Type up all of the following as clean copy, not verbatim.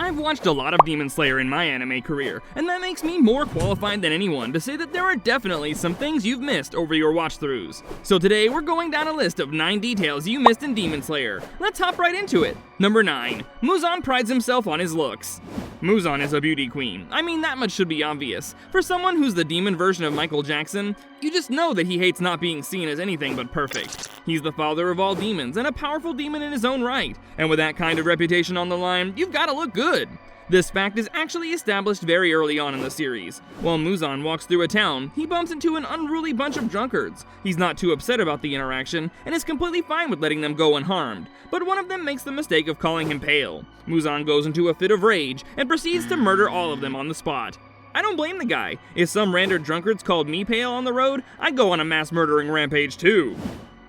I've watched a lot of Demon Slayer in my anime career, and that makes me more qualified than anyone to say that there are definitely some things you've missed over your watch-throughs. So today we're going down a list of 9 details you missed in Demon Slayer. Let's hop right into it. Number 9. Muzan prides himself on his looks. Muzan is a beauty queen. I mean, that much should be obvious. For someone who's the demon version of Michael Jackson, you just know that he hates not being seen as anything but perfect. He's the father of all demons and a powerful demon in his own right, and with that kind of reputation on the line, you've gotta look good. This fact is actually established very early on in the series. While Muzan walks through a town, he bumps into an unruly bunch of drunkards. He's not too upset about the interaction, and is completely fine with letting them go unharmed, but one of them makes the mistake of calling him pale. Muzan goes into a fit of rage, and proceeds to murder all of them on the spot. I don't blame the guy. If some random drunkards called me pale on the road, I'd go on a mass murdering rampage too.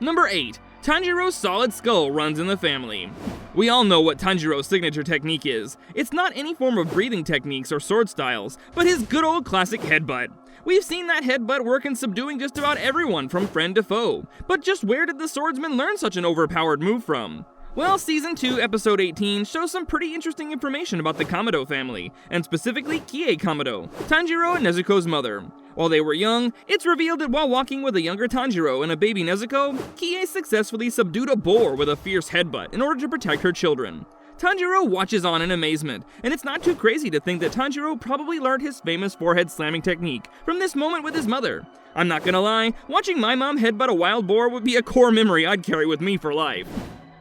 Number 8. Tanjiro's solid skull runs in the family. We all know what Tanjiro's signature technique is. It's not any form of breathing techniques or sword styles, but his good old classic headbutt. We've seen that headbutt work in subduing just about everyone from friend to foe, but just where did the swordsman learn such an overpowered move from? Well, Season 2, Episode 18 shows some pretty interesting information about the Kamado family, and specifically Kie Kamado, Tanjiro and Nezuko's mother. While they were young, it's revealed that while walking with a younger Tanjiro and a baby Nezuko, Kie successfully subdued a boar with a fierce headbutt in order to protect her children. Tanjiro watches on in amazement, and it's not too crazy to think that Tanjiro probably learned his famous forehead slamming technique from this moment with his mother. I'm not gonna lie, watching my mom headbutt a wild boar would be a core memory I'd carry with me for life.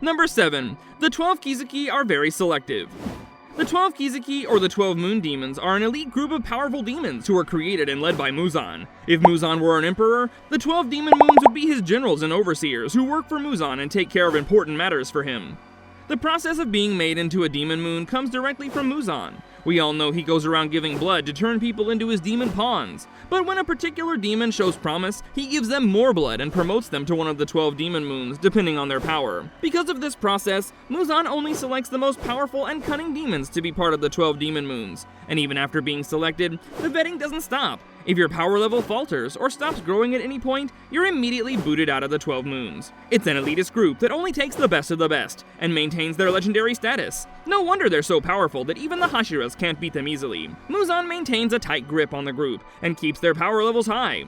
Number 7. The 12 Kizaki are very selective. The 12 Kizaki, or the 12 Moon Demons, are an elite group of powerful demons who are created and led by Muzan. If Muzan were an emperor, the 12 Demon Moons would be his generals and overseers who work for Muzan and take care of important matters for him. The process of being made into a Demon Moon comes directly from Muzan. We all know he goes around giving blood to turn people into his demon pawns, but when a particular demon shows promise, he gives them more blood and promotes them to one of the 12 Demon Moons, depending on their power. Because of this process, Muzan only selects the most powerful and cunning demons to be part of the 12 Demon Moons, and even after being selected, the vetting doesn't stop. If your power level falters or stops growing at any point, you're immediately booted out of the 12 Moons. It's an elitist group that only takes the best of the best, and maintains their legendary status. No wonder they're so powerful that even the Hashiras can't beat them easily. Muzan maintains a tight grip on the group, and keeps their power levels high.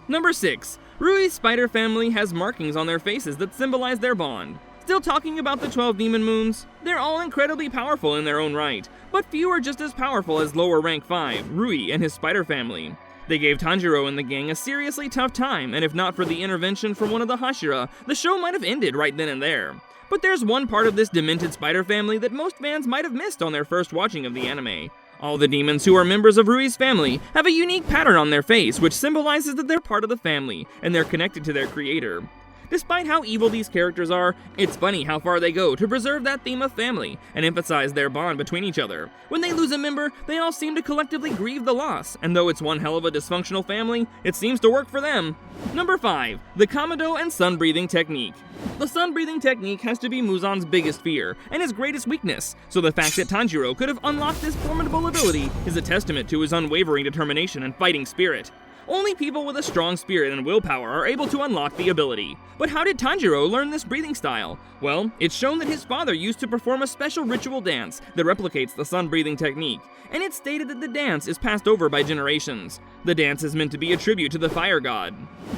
Number 6. Ruy Spider Family has markings on their faces that symbolize their bond. Still talking about the 12 Demon Moons? They're all incredibly powerful in their own right, but few are just as powerful as lower rank 5, Ruy and his Spider Family. They gave Tanjiro and the gang a seriously tough time, and if not for the intervention from one of the Hashira, the show might have ended right then and there. But there's one part of this demented Spider Family that most fans might have missed on their first watching of the anime. All the demons who are members of Ruy's family have a unique pattern on their face which symbolizes that they're part of the family, and they're connected to their creator. Despite how evil these characters are, it's funny how far they go to preserve that theme of family and emphasize their bond between each other. When they lose a member, they all seem to collectively grieve the loss, and though it's one hell of a dysfunctional family, it seems to work for them. Number 5. The Kamado and Sun Breathing Technique. The sun breathing technique has to be Muzan's biggest fear, and his greatest weakness, so the fact that Tanjiro could have unlocked this formidable ability is a testament to his unwavering determination and fighting spirit. Only people with a strong spirit and willpower are able to unlock the ability. But how did Tanjiro learn this breathing style? Well, it's shown that his father used to perform a special ritual dance that replicates the sun breathing technique, and it's stated that the dance is passed over by generations. The dance is meant to be a tribute to the fire god.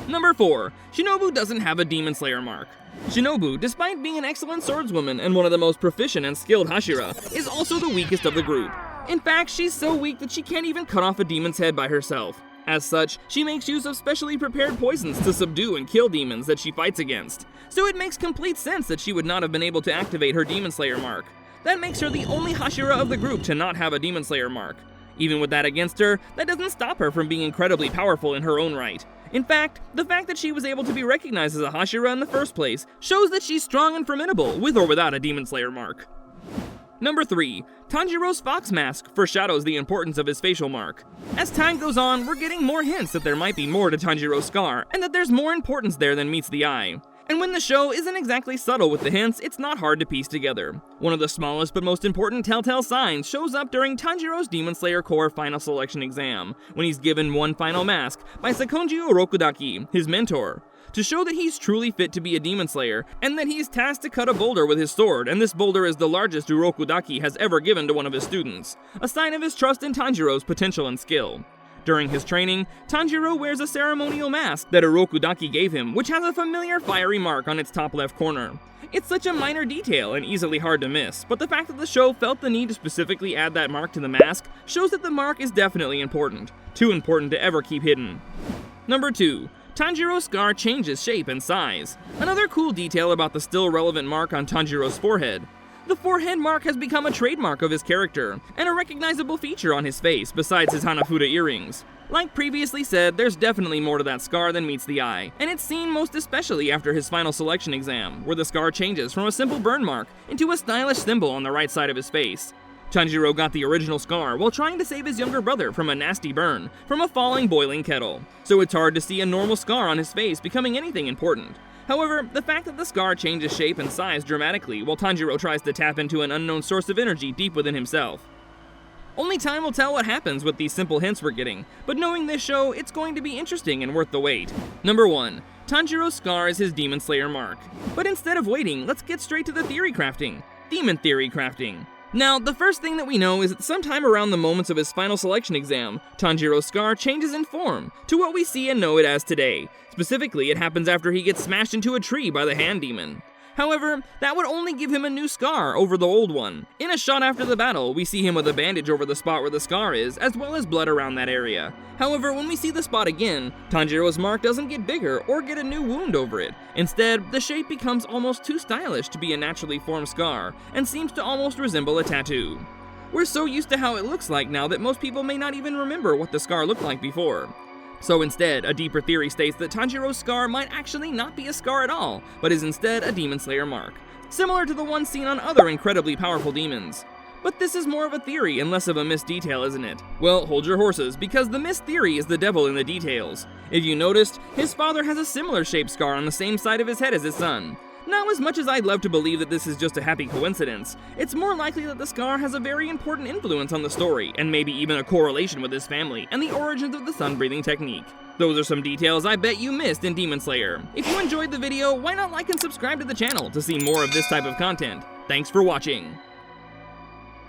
Number 4. Shinobu doesn't have a Demon Slayer mark. Shinobu, despite being an excellent swordswoman and one of the most proficient and skilled Hashira, is also the weakest of the group. In fact, she's so weak that she can't even cut off a demon's head by herself. As such, she makes use of specially prepared poisons to subdue and kill demons that she fights against. So it makes complete sense that she would not have been able to activate her Demon Slayer mark. That makes her the only Hashira of the group to not have a Demon Slayer mark. Even with that against her, that doesn't stop her from being incredibly powerful in her own right. In fact, the fact that she was able to be recognized as a Hashira in the first place shows that she's strong and formidable with or without a Demon Slayer mark. Number 3. Tanjiros Fox Mask foreshadows the importance of his facial mark. As time goes on, we're getting more hints that there might be more to Tanjiro's scar, and that there's more importance there than meets the eye. And when the show isn't exactly subtle with the hints, it's not hard to piece together. One of the smallest but most important telltale signs shows up during Tanjiro's Demon Slayer Core final selection exam, when he's given one final mask by Sakonji Orokudaki, his mentor. to show that he's truly fit to be a demon slayer, and that he's tasked to cut a boulder with his sword, and this boulder is the largest Urokudaki has ever given to one of his students, a sign of his trust in Tanjiro's potential and skill. During his training, Tanjiro wears a ceremonial mask that Urokudaki gave him, which has a familiar fiery mark on its top left corner. It's such a minor detail and easily hard to miss, but the fact that the show felt the need to specifically add that mark to the mask shows that the mark is definitely important, too important to ever keep hidden. Number 2. Tanjiro's scar changes shape and size. Another cool detail about the still relevant mark on Tanjiro's forehead. The forehead mark has become a trademark of his character, and a recognizable feature on his face besides his Hanafuda earrings. Like previously said, there's definitely more to that scar than meets the eye, and it's seen most especially after his final selection exam, where the scar changes from a simple burn mark into a stylish symbol on the right side of his face. Tanjiro got the original scar while trying to save his younger brother from a nasty burn from a falling boiling kettle, so it's hard to see a normal scar on his face becoming anything important. However, the fact that the scar changes shape and size dramatically while Tanjiro tries to tap into an unknown source of energy deep within himself. Only time will tell what happens with these simple hints we're getting, but knowing this show, it's going to be interesting and worth the wait. Number 1. Tanjiro's scar is his Demon Slayer mark. But instead of waiting, let's get straight to the theory crafting. Demon theory crafting. Now, the first thing that we know is that sometime around the moments of his final selection exam, Tanjiro's scar changes in form to what we see and know it as today. Specifically, it happens after he gets smashed into a tree by the hand demon. However, that would only give him a new scar over the old one. In a shot after the battle, we see him with a bandage over the spot where the scar is, as well as blood around that area. However, when we see the spot again, Tanjiro's mark doesn't get bigger or get a new wound over it. Instead, the shape becomes almost too stylish to be a naturally formed scar, and seems to almost resemble a tattoo. We're so used to how it looks like now that most people may not even remember what the scar looked like before. So instead, a deeper theory states that Tanjiro's scar might actually not be a scar at all, but is instead a Demon Slayer mark, similar to the one seen on other incredibly powerful demons. But this is more of a theory and less of a missed detail, isn't it? Well, hold your horses, because the missed theory is the devil in the details. If you noticed, his father has a similar shaped scar on the same side of his head as his son. Now, as much as I'd love to believe that this is just a happy coincidence, it's more likely that the scar has a very important influence on the story, and maybe even a correlation with his family and the origins of the sun-breathing technique. Those are some details I bet you missed in Demon Slayer. If you enjoyed the video, why not like and subscribe to the channel to see more of this type of content? Thanks for watching!